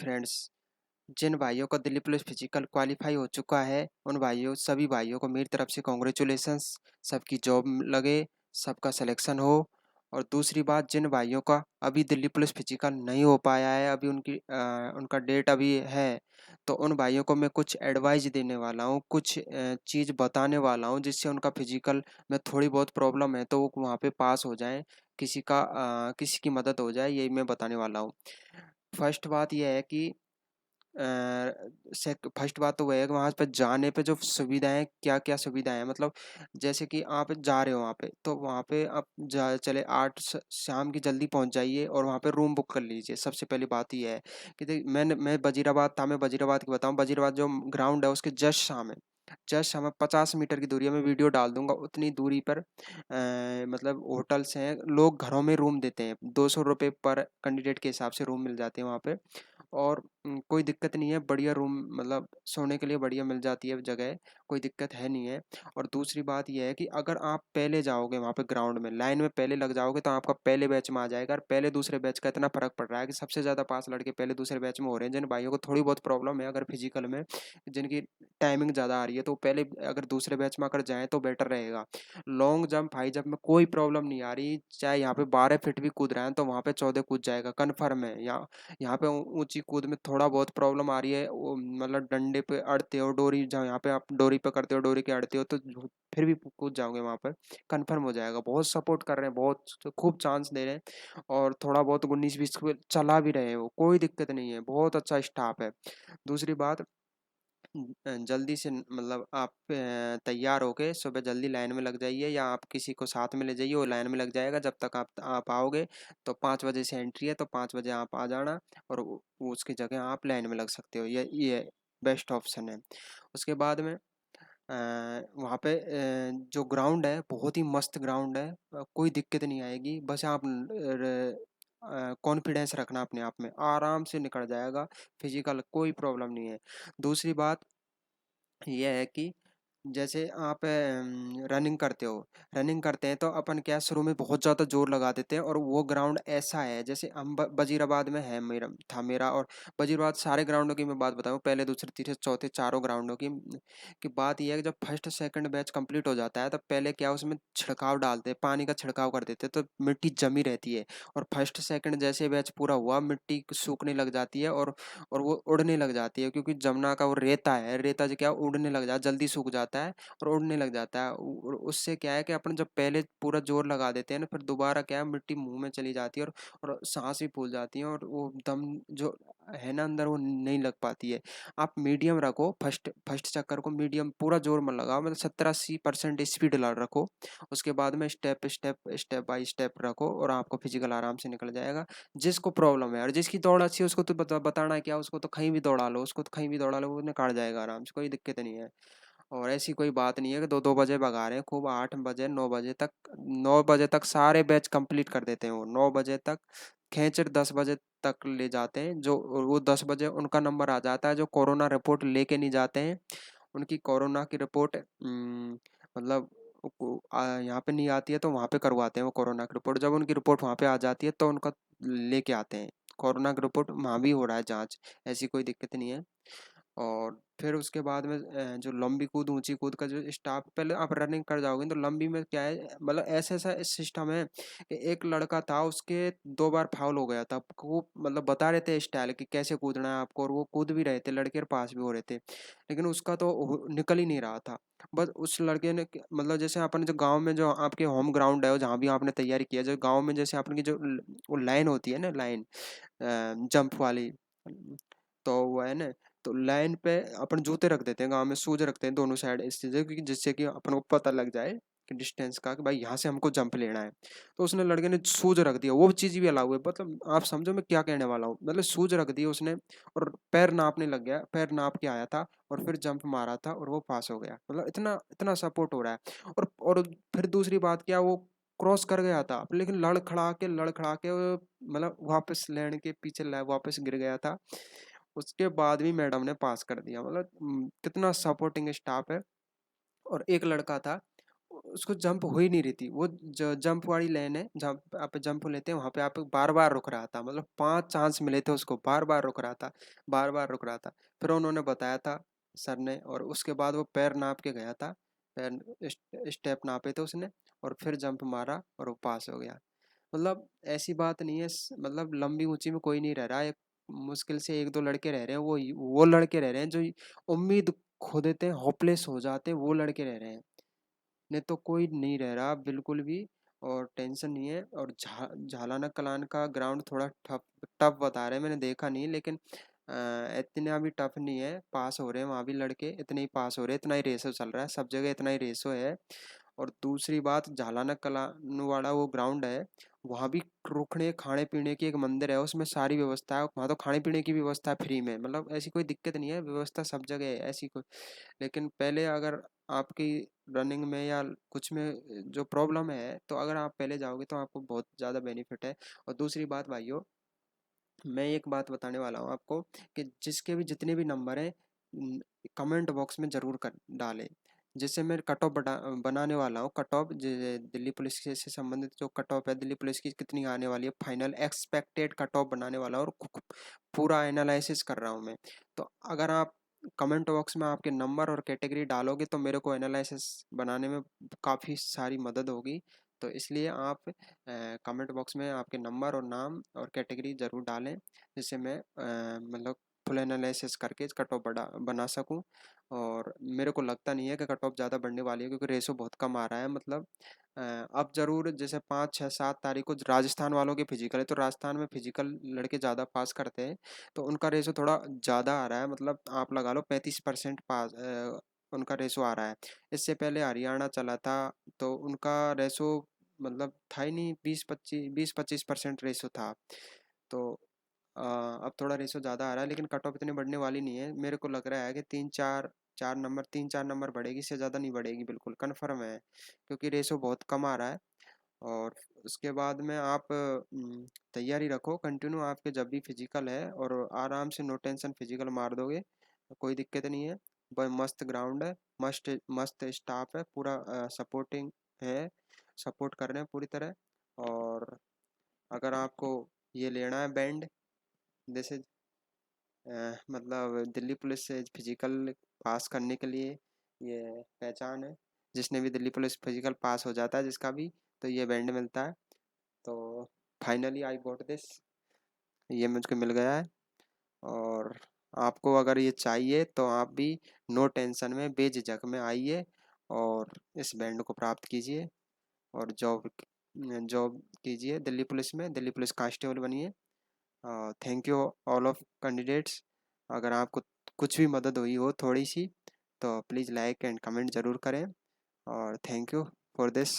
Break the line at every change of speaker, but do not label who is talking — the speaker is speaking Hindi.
फ्रेंड्स, जिन भाइयों का दिल्ली पुलिस फिजिकल क्वालिफाई हो चुका है, उन भाइयों सभी भाइयों को मेरी तरफ से कॉन्ग्रेचुलेशंस। सबकी जॉब लगे, सबका सिलेक्शन हो। और दूसरी बात, जिन भाइयों का अभी दिल्ली पुलिस फिजिकल नहीं हो पाया है, अभी उनका डेट अभी है, तो उन भाइयों को मैं कुछ एडवाइस देने वाला हूँ, कुछ चीज़ बताने वाला हूँ, जिससे उनका फिजिकल में थोड़ी बहुत प्रॉब्लम है तो वो वहाँ पे पास हो जाएं, किसी की मदद हो जाए, यही मैं बताने वाला हूँ। फर्स्ट बात यह है कि फर्स्ट बात तो वह है कि वहाँ पे जाने पे जो सुविधाएं, क्या क्या सुविधाएं हैं, मतलब जैसे कि आप जा रहे हो वहाँ पे, तो वहाँ पे आप जा चले शाम की जल्दी पहुँच जाइए और वहाँ पे रूम बुक कर लीजिए। सबसे पहली बात ये है कि मैं वजीराबाद था, मैं वजीराबाद की बताऊँ। वजीराबाद जो ग्राउंड है उसके जस्ट सामने 50 मीटर की दूरी है, मैं वीडियो डाल दूंगा। उतनी दूरी पर मतलब होटल्स हैं, लोग घरों में रूम देते हैं, 200 रुपये पर कैंडिडेट के हिसाब से रूम मिल जाते हैं वहाँ पे। और कोई दिक्कत नहीं है, बढ़िया रूम, मतलब सोने के लिए बढ़िया मिल जाती है जगह, कोई दिक्कत है नहीं है। और दूसरी बात यह है कि अगर आप पहले जाओगे वहाँ पे ग्राउंड में, लाइन में पहले लग जाओगे, तो आपका पहले बैच में आ जाएगा। और पहले दूसरे बैच का इतना फर्क पड़ रहा है कि सबसे ज़्यादा पास लड़के पहले दूसरे बैच में हो रहे हैं। जिन भाइयों को थोड़ी बहुत प्रॉब्लम है अगर फिजिकल में, जिनकी टाइमिंग ज़्यादा आ रही है, तो पहले अगर दूसरे बैच में अगर जाएँ तो बेटर रहेगा। लॉन्ग जंप, हाई जंप में कोई प्रॉब्लम नहीं आ रही, चाहे यहाँ पे 12 फीट भी कूद रहे हैं तो वहाँ पे 14 कूद जाएगा, कन्फर्म है। यहाँ पे ऊंची कूद में थोड़ा बहुत प्रॉब्लम आ रही है, वो मतलब डंडे पे अड़ते हो, डोरी जहाँ यहाँ पे आप डोरी पे करते हो, डोरी के अड़ते हो, तो फिर भी कूद जाओगे वहाँ पर, कन्फर्म हो जाएगा। बहुत सपोर्ट कर रहे हैं, बहुत खूब चांस दे रहे हैं, और थोड़ा बहुत 19-20 को चला भी रहे हैं, वो कोई दिक्कत नहीं है, बहुत अच्छा स्टाफ है। दूसरी बात, जल्दी से मतलब आप तैयार होके सुबह जल्दी लाइन में लग जाइए, या आप किसी को साथ में ले जाइए, वो लाइन में लग जाएगा जब तक आप आओगे। तो 5 बजे से एंट्री है, तो 5 बजे आप आ जाना, और उसकी जगह आप लाइन में लग सकते हो। ये बेस्ट ऑप्शन है। उसके बाद में वहाँ पे जो ग्राउंड है बहुत ही मस्त ग्राउंड है, कोई दिक्कत नहीं आएगी। बस आप कॉन्फिडेंस रखना अपने आप में, आराम से निकल जाएगा फिजिकल, कोई प्रॉब्लम नहीं है। दूसरी बात ये है कि जैसे आप रनिंग करते हो, रनिंग करते हैं तो अपन क्या शुरू में बहुत ज़्यादा जोर लगा देते हैं, और वो ग्राउंड ऐसा है, जैसे हम वजीराबाद में है, मेरा। और वजीराबाद सारे ग्राउंडों की मैं बात बताऊँ, पहले दूसरे तीसरे चौथे चारों ग्राउंडों की बात यह है कि जब फर्स्ट सेकंड बैच कंप्लीट हो जाता है, तब पहले क्या उसमें छिड़काव डालते हैं, पानी का छिड़काव कर देते हैं, तो मिट्टी जमी रहती है। और फर्स्ट सेकंड जैसे बैच पूरा हुआ, मिट्टी सूखने लग जाती है, और वो उड़ने लग जाती है, क्योंकि जमुना का वो रेता है, रेता जो क्या उड़ने लग जाता है, जल्दी सूख जाता है और उड़ने लग जाता है। और उससे क्या है कि अपन जब पहले पूरा जोर लगा देते हैं ना, फिर दोबारा क्या है, मिट्टी मुंह में चली जाती है, और सांस भी फूल जाती है, और वो दम जो है ना अंदर, वो नहीं लग पाती है। आप मीडियम रखो, फर्स्ट फर्स्ट चक्कर को मीडियम, पूरा जोर मत लगाओ, मतलब 70-80% स्पीड रखो। उसके बाद में स्टेप बाय स्टेप रखो, और आपको फिजिकल आराम से निकल जाएगा। जिसको प्रॉब्लम है और जिसकी दौड़ अच्छी है, उसको तो बताना है क्या, उसको तो कहीं भी दौड़ा लो, उसको तो कहीं भी दौड़ा लो, वो निकाल जाएगा आराम से, कोई दिक्कत नहीं है। और ऐसी कोई बात नहीं है कि 2-2 बजे भगा रहे हैं खूब, 8 बजे 9 बजे तक, 9 बजे तक सारे बैच कंप्लीट कर देते हैं वो, 9 बजे तक खेचर 10 बजे तक ले जाते हैं। जो वो 10 बजे उनका नंबर आ जाता है, जो कोरोना रिपोर्ट लेके नहीं जाते हैं, उनकी कोरोना की रिपोर्ट मतलब यहाँ पे नहीं आती है, तो वहाँ पे करवाते हैं वो कोरोना की रिपोर्ट। जब उनकी रिपोर्ट वहाँ पे आ जाती है, तो उनका लेके आते हैं कोरोना की रिपोर्ट, वहाँ भी हो रहा है जांच, ऐसी कोई दिक्कत नहीं है। और फिर उसके बाद में जो लंबी कूद, ऊंची कूद का जो स्टाफ, पहले आप रनिंग कर जाओगे तो लंबी में क्या है, मतलब ऐसा ऐसा सिस्टम है कि एक लड़का था, उसके 2 बार फाउल हो गया था। वो मतलब बता रहे थे स्टाइल कि कैसे कूदना है आपको, और वो कूद भी रहे थे लड़के, और पास भी हो रहे थे, लेकिन उसका तो निकल ही नहीं रहा था। बस उस लड़के ने मतलब जैसे अपन जो गांव में, जो आपके होम ग्राउंड है, जहाँ भी आपने तैयारी किया, जो गांव में जैसे आपकी जो वो लाइन होती है ना, लाइन जंप वाली, तो वो है ना, तो लाइन पे अपन जूते रख देते हैं, गांव में शूज रखते हैं दोनों साइड, इस चीज़ क्योंकि जिससे कि अपन को पता लग जाए कि डिस्टेंस का, कि भाई यहाँ से हमको जंप लेना है। तो उसने लड़के ने शूज रख दिया, वो चीज़ भी अलाउ है, मतलब आप समझो मैं क्या कहने वाला हूँ, मतलब शूज रख दिए उसने, और पैर नापने लग गया, पैर नाप के आया था, और फिर जंप मारा था, और वो पास हो गया। मतलब इतना इतना सपोर्ट हो रहा है। और फिर दूसरी बात क्या, वो क्रॉस कर गया था, लेकिन लड़ खड़ा के वो मतलब वापस लैंड के पीछे वापस गिर गया था। उसके बाद भी मैडम ने पास कर दिया, मतलब कितना सपोर्टिंग स्टाफ है। और एक लड़का था, उसको जंप हो ही नहीं रही थी। वो जंप वाली लेन है जहाँ पे आप जंप लेते हैं, वहाँ पे आप बार बार रुक रहा था, मतलब 5 चांस मिले थे उसको, बार बार रुक रहा था, बार बार रुक रहा था। फिर उन्होंने बताया था सर ने, और उसके बाद वो पैर नाप के गया था, पैर स्टेप नापे थे उसने, और फिर जंप मारा और वो पास हो गया। मतलब ऐसी बात नहीं है, मतलब लंबी ऊंची में कोई नहीं रह रहा है, मुश्किल से एक दो लड़के रह रहे हैं, वो लड़के रह रहे हैं जो उम्मीद खो देते हैं, होपलेस हो जाते हैं, वो लड़के रह रहे हैं, नहीं तो कोई नहीं रह रहा बिल्कुल भी। और टेंशन नहीं है। और झालाना कलान का ग्राउंड थोड़ा टफ टफ बता रहे हैं, मैंने देखा नहीं, लेकिन इतना भी टफ नहीं है, पास हो रहे हैं वहाँ भी लड़के, इतने ही पास हो रहे हैं, इतना ही रेसो चल रहा है सब जगह, इतना ही रेसो है। और दूसरी बात, झालाना कलान वाला वो ग्राउंड है, वहाँ भी रुकने खाने पीने की एक मंदिर है, उसमें सारी व्यवस्था है, वहाँ तो खाने पीने की व्यवस्था फ्री में, मतलब ऐसी कोई दिक्कत नहीं है, व्यवस्था सब जगह है ऐसी कोई। लेकिन पहले अगर आपकी रनिंग में या कुछ में जो प्रॉब्लम है, तो अगर आप पहले जाओगे तो आपको बहुत ज़्यादा बेनिफिट है। और दूसरी बात भाइयों, मैं एक बात बताने वाला हूँ आपको, कि जिसके भी जितने भी नंबर हैं, कमेंट बॉक्स में ज़रूर कर डालें, जिससे मैं कट ऑफ बनाने वाला हूँ। कट ऑफ दिल्ली पुलिस से संबंधित जो कट ऑफ है, दिल्ली पुलिस की कितनी आने वाली है, फाइनल एक्सपेक्टेड कट ऑफ बनाने वाला हूँ, और पूरा एनालिसिस कर रहा हूँ मैं। तो अगर आप कमेंट बॉक्स में आपके नंबर और कैटेगरी डालोगे, तो मेरे को एनालिसिस बनाने में काफ़ी सारी मदद होगी। तो इसलिए आप कमेंट बॉक्स में आपके नंबर और नाम और कैटेगरी ज़रूर डालें, जिससे मैं मतलब फुल एनालिसिस करके कट ऑफ बना सकूं। और मेरे को लगता नहीं है कि कट ऑफ ज़्यादा बढ़ने वाली है, क्योंकि रेशो बहुत कम आ रहा है, मतलब अब ज़रूर जैसे 5 6 7 तारीख को राजस्थान वालों के फिजिकल है, तो राजस्थान में फिजिकल लड़के ज़्यादा पास करते हैं, तो उनका रेशो थोड़ा ज़्यादा आ रहा है, मतलब आप लगा लो 35% पास उनका रेशो आ रहा है। इससे पहले हरियाणा चला था, तो उनका रेशो मतलब था ही नहीं, 20-25 रेशो था। तो अब थोड़ा रेशो ज़्यादा आ रहा है, लेकिन कट ऑफ इतनी बढ़ने वाली नहीं है, मेरे को लग रहा है कि 3 4 नंबर 3 4 नंबर बढ़ेगी, इससे ज़्यादा नहीं बढ़ेगी, बिल्कुल कन्फर्म है, क्योंकि रेशो बहुत कम आ रहा है। और उसके बाद में आप तैयारी रखो कंटिन्यू, आपके जब भी फिजिकल है, और आराम से नो टेंशन फिजिकल मार दोगे, कोई दिक्कत नहीं है। मस्त ग्राउंड है, मस्त मस्त स्टाफ है, पूरा सपोर्टिंग है, सपोर्ट कर रहे हैं पूरी तरह। और अगर आपको ये लेना है बैंड, जैसे मतलब दिल्ली पुलिस से फिजिकल पास करने के लिए ये पहचान है, जिसने भी दिल्ली पुलिस फिजिकल पास हो जाता है जिसका भी, तो ये बैंड मिलता है। तो फाइनली आई गॉट दिस, ये मुझको मिल गया है। और आपको अगर ये चाहिए तो आप भी नो टेंशन में बेझिझक में आइए, और इस बैंड को प्राप्त कीजिए, और जॉब जॉब कीजिए दिल्ली पुलिस में, दिल्ली पुलिस कांस्टेबल बनिए। Thank you all of candidates. अगर आपको कुछ भी मदद हुई हो थोड़ी सी, तो प्लीज़ लाइक एंड कमेंट ज़रूर करें, और थैंक यू फॉर दिस।